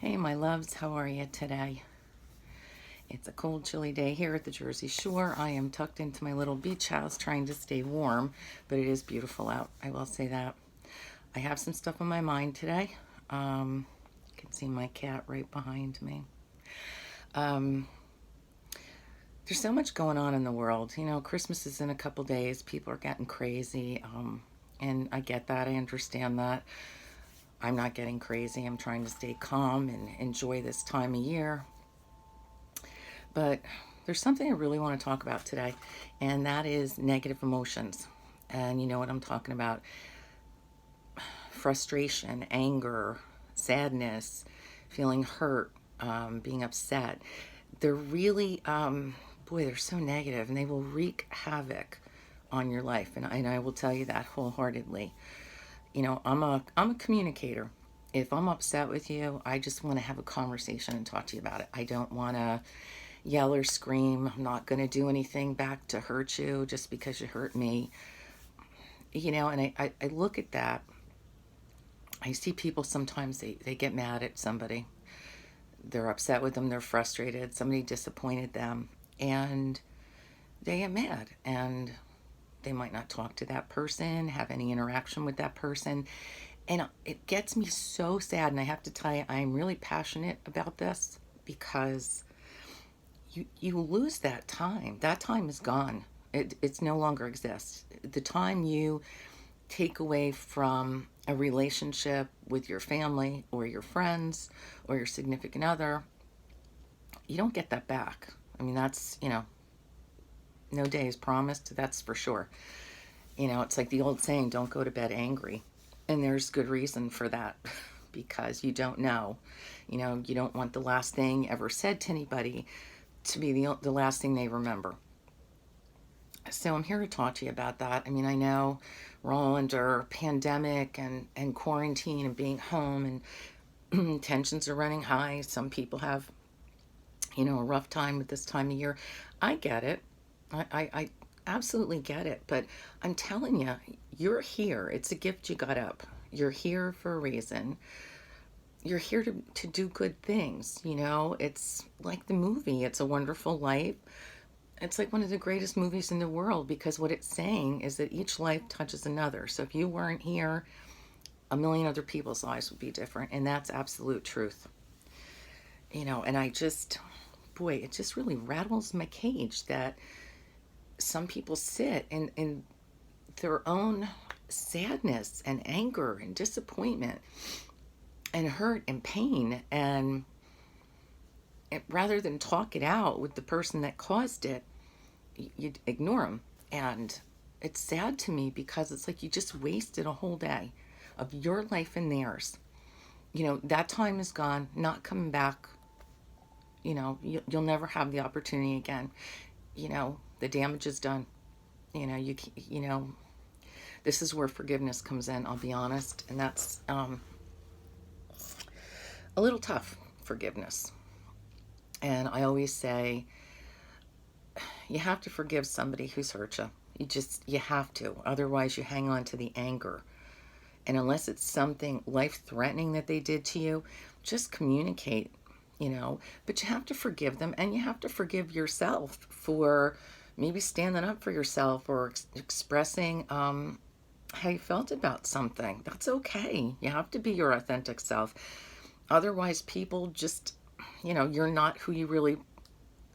Hey, my loves, how are you today? It's a cold, chilly day here at the Jersey Shore. I am tucked into my little beach house trying to stay warm, but it is beautiful out. I will say that. I have some stuff on my mind today. You can see my cat right behind me. Um, there's so much going on in the world. You know, Christmas is in a couple days. People are getting crazy. And I get that. I understand that. I'm not getting crazy. I'm trying to stay calm and enjoy this time of year. But there's something I really want to talk about today, and that is negative emotions. And you know what I'm talking about: frustration, anger, sadness, feeling hurt, being upset. They're really, boy, they're so negative, and they will wreak havoc on your life. And I will tell you that wholeheartedly. You know, I'm a communicator. If I'm upset with you, I just want to have a conversation and talk to you about it. I don't want to yell or scream. I'm not going to do anything back to hurt you just because you hurt me. You know, and I look at that. I see people sometimes they get mad at somebody. They're upset with them. They're frustrated. Somebody disappointed them. And they get mad. And they might not talk to that person, have any interaction with that person. And it gets me so sad. And I have to tell you, I'm really passionate about this because you lose that time. That time is gone. It's no longer exists. The time you take away from a relationship with your family or your friends or your significant other, you don't get that back. I mean, that's, no day is promised. That's for sure. You know, it's like the old saying, don't go to bed angry. And there's good reason for that because you don't know. You know, you don't want the last thing ever said to anybody to be the last thing they remember. So I'm here to talk to you about that. I mean, I know we're all under pandemic and quarantine and being home and tensions are running high. Some people have, a rough time with this time of year. I get it. I absolutely get it. But I'm telling you, you're here. It's a gift you got up. You're here for a reason. You're here to do good things. You know, it's like the movie, It's a Wonderful Life. It's like one of the greatest movies in the world because what it's saying is that each life touches another. So if you weren't here, a million other people's lives would be different. And that's absolute truth. You know, and boy, it just really rattles my cage that some people sit in their own sadness and anger and disappointment and hurt and pain. And rather than talk it out with the person that caused it, you ignore them. And it's sad to me because it's like you just wasted a whole day of your life and theirs. You know, that time is gone, not coming back. You know, you'll never have the opportunity again. You know, the damage is done. You know, this is where forgiveness comes in, I'll be honest. And that's a little tough, forgiveness. And I always say, you have to forgive somebody who's hurt you. You have to. Otherwise, you hang on to the anger. And unless it's something life threatening that they did to you, just communicate, But you have to forgive them and you have to forgive yourself for maybe standing up for yourself or expressing how you felt about something. That's okay. You have to be your authentic self. Otherwise, people just, you're not who you really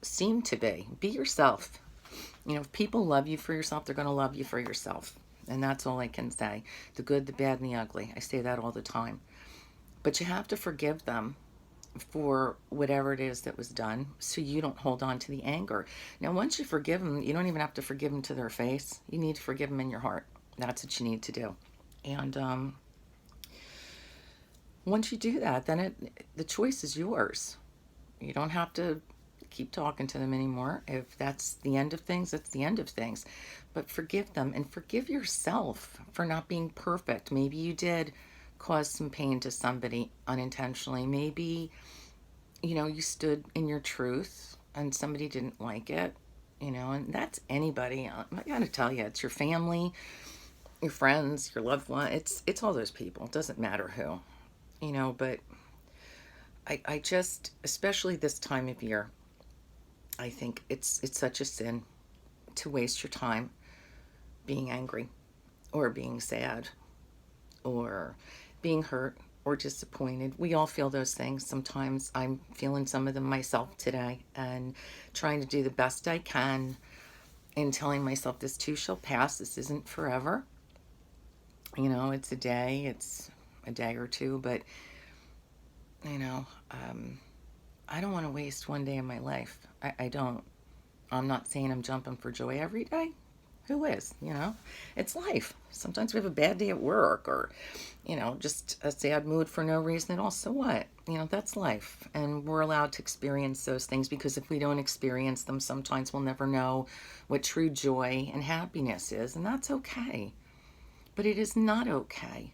seem to be. Be yourself. You know, if people love you for yourself, they're going to love you for yourself. And that's all I can say. The good, the bad, and the ugly. I say that all the time. But you have to forgive them for whatever it is that was done so you don't hold on to the anger. Now, once you forgive them, you don't even have to forgive them to their face. You need to forgive them in your heart. That's what you need to do. And once you do that, then the choice is yours. You don't have to keep talking to them anymore. If that's the end of things, that's the end of things. But forgive them and forgive yourself for not being perfect. Maybe you did cause some pain to somebody unintentionally. Maybe, you stood in your truth and somebody didn't like it, and that's anybody. I gotta tell you, it's your family, your friends, your loved one. It's all those people. It doesn't matter who, but I just, especially this time of year, I think it's such a sin to waste your time being angry or being sad or being hurt or disappointed. We all feel those things. Sometimes I'm feeling some of them myself today and trying to do the best I can and telling myself this too shall pass. This isn't forever. It's a day, it's a day or two, but, you know, um, I don't want to waste one day of my life. I don't. I'm not saying I'm jumping for joy every day. Who is? It's life. Sometimes we have a bad day at work or, just a sad mood for no reason at all. So what? That's life. And we're allowed to experience those things because if we don't experience them, sometimes we'll never know what true joy and happiness is. And that's okay. But it is not okay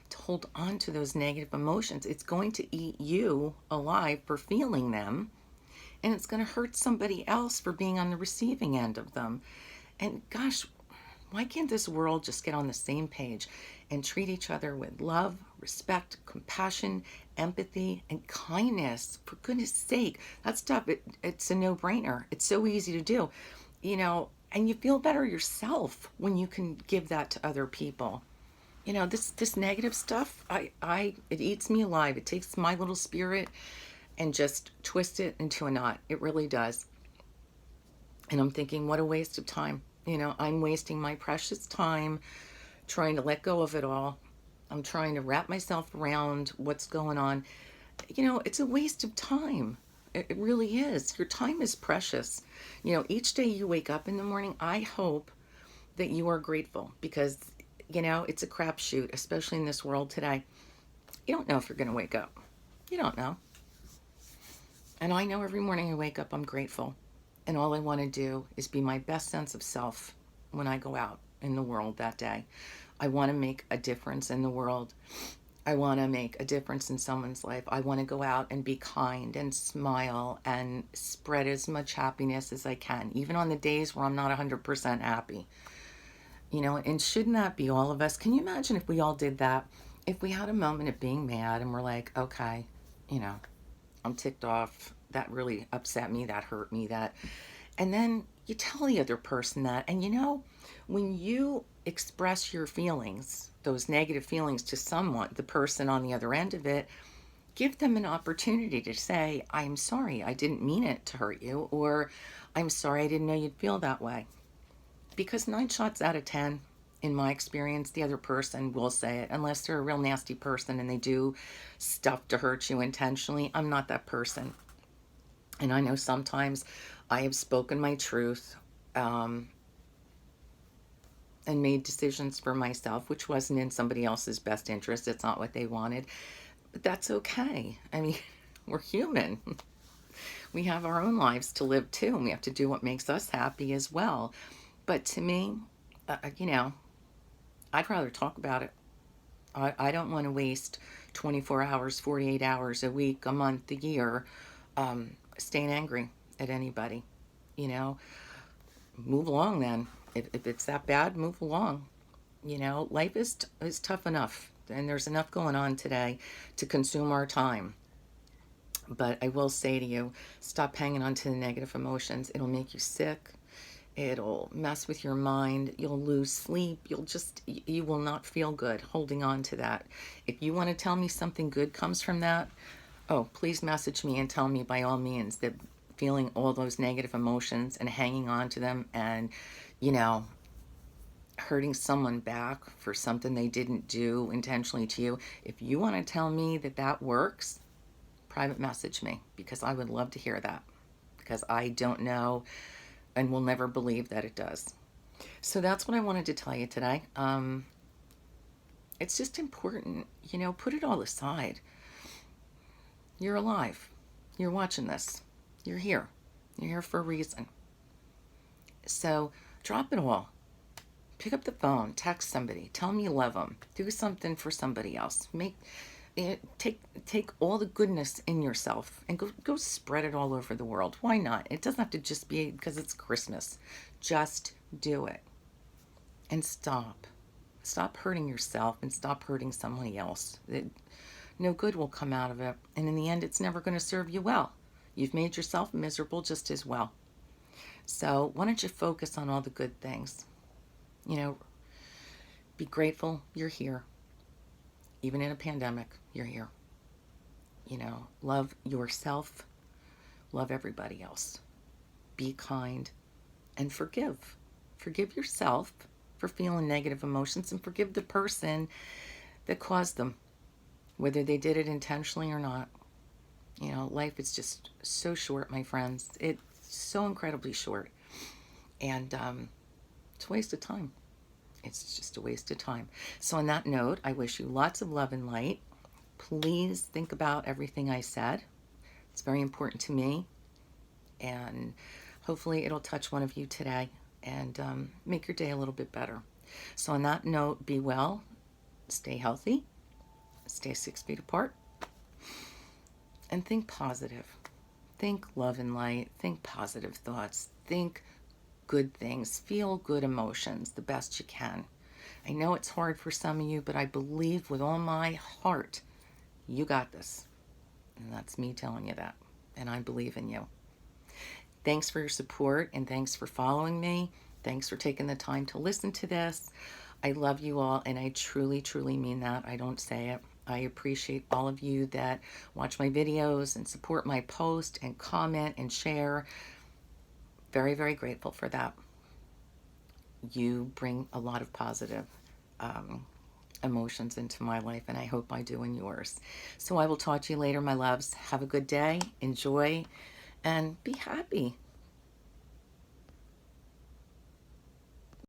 to hold on to those negative emotions. It's going to eat you alive for feeling them, and it's going to hurt somebody else for being on the receiving end of them. And gosh, why can't this world just get on the same page and treat each other with love, respect, compassion, empathy, and kindness? For goodness sake, that stuff, it's a no-brainer. It's so easy to do, and you feel better yourself when you can give that to other people. This negative stuff, it eats me alive. It takes my little spirit and just twists it into a knot. It really does. And I'm thinking, what a waste of time. I'm wasting my precious time trying to let go of it all. I'm trying to wrap myself around what's going on. It's a waste of time. It really is. Your time is precious. Each day you wake up in the morning, I hope that you are grateful because, it's a crapshoot, especially in this world today. You don't know if you're going to wake up. You don't know. And I know every morning I wake up, I'm grateful. And all I want to do is be my best sense of self when I go out in the world that day. I want to make a difference in the world. I want to make a difference in someone's life. I want to go out and be kind and smile and spread as much happiness as I can, even on the days where I'm not 100% happy. And shouldn't that be all of us? Can you imagine if we all did that? If we had a moment of being mad and we're like, okay, I'm ticked off. That really upset me. That hurt me. And then you tell the other person that. And when you express your feelings, those negative feelings to someone, the person on the other end of it, give them an opportunity to say, I'm sorry, I didn't mean it to hurt you, or I'm sorry, I didn't know you'd feel that way. Because 9 shots out of 10, in my experience, the other person will say it, unless they're a real nasty person and they do stuff to hurt you intentionally. I'm not that person. And I know sometimes I have spoken my truth and made decisions for myself, which wasn't in somebody else's best interest. It's not what they wanted. But that's okay. I mean, we're human. We have our own lives to live too, and we have to do what makes us happy as well. But to me, I'd rather talk about it. I don't want to waste 24 hours, 48 hours a week, a month, a year, staying angry at anybody. You know, move along then. If it's that bad, move along. Life is tough enough, and there's enough going on today to consume our time. But I will say to you, stop hanging on to the negative emotions. It'll make you sick. It'll mess with your mind. You'll lose sleep. You will not feel good holding on to that. If you want to tell me something good comes from that, oh, please message me and tell me by all means that feeling all those negative emotions and hanging on to them and, you know, hurting someone back for something they didn't do intentionally to you. If you want to tell me that that works, private message me because I would love to hear that because I don't know and will never believe that it does. So that's what I wanted to tell you today. It's just important, put it all aside. You're alive. You're watching this. You're here. You're here for a reason. So drop it all. Pick up the phone, text somebody, tell them you love them, do something for somebody else. Take all the goodness in yourself and go spread it all over the world. Why not? It doesn't have to just be because it's Christmas. Just do it. And stop hurting yourself and stop hurting somebody else. no good will come out of it. And in the end, it's never going to serve you well. You've made yourself miserable just as well. So why don't you focus on all the good things? You know, be grateful you're here. Even in a pandemic, you're here. You know, love yourself, love everybody else. Be kind and forgive. Forgive yourself for feeling negative emotions and forgive the person that caused them, whether they did it intentionally or not. You know, life is just so short, my friends. It's so incredibly short. And it's a waste of time. It's just a waste of time. So on that note, I wish you lots of love and light. Please think about everything I said. It's very important to me. And hopefully it'll touch one of you today and make your day a little bit better. So on that note, be well, stay healthy, stay 6 feet apart, and think positive. Think love and light. Think positive thoughts. Think good things. Feel good emotions the best you can. I know it's hard for some of you, but I believe with all my heart, you got this. And that's me telling you that. And I believe in you. Thanks for your support and thanks for following me. Thanks for taking the time to listen to this. I love you all, and I truly, truly mean that. I don't say it. I appreciate all of you that watch my videos and support my post and comment and share. Very, very grateful for that. You bring a lot of positive emotions into my life, and I hope I do in yours. So I will talk to you later, my loves. Have a good day. Enjoy and be happy.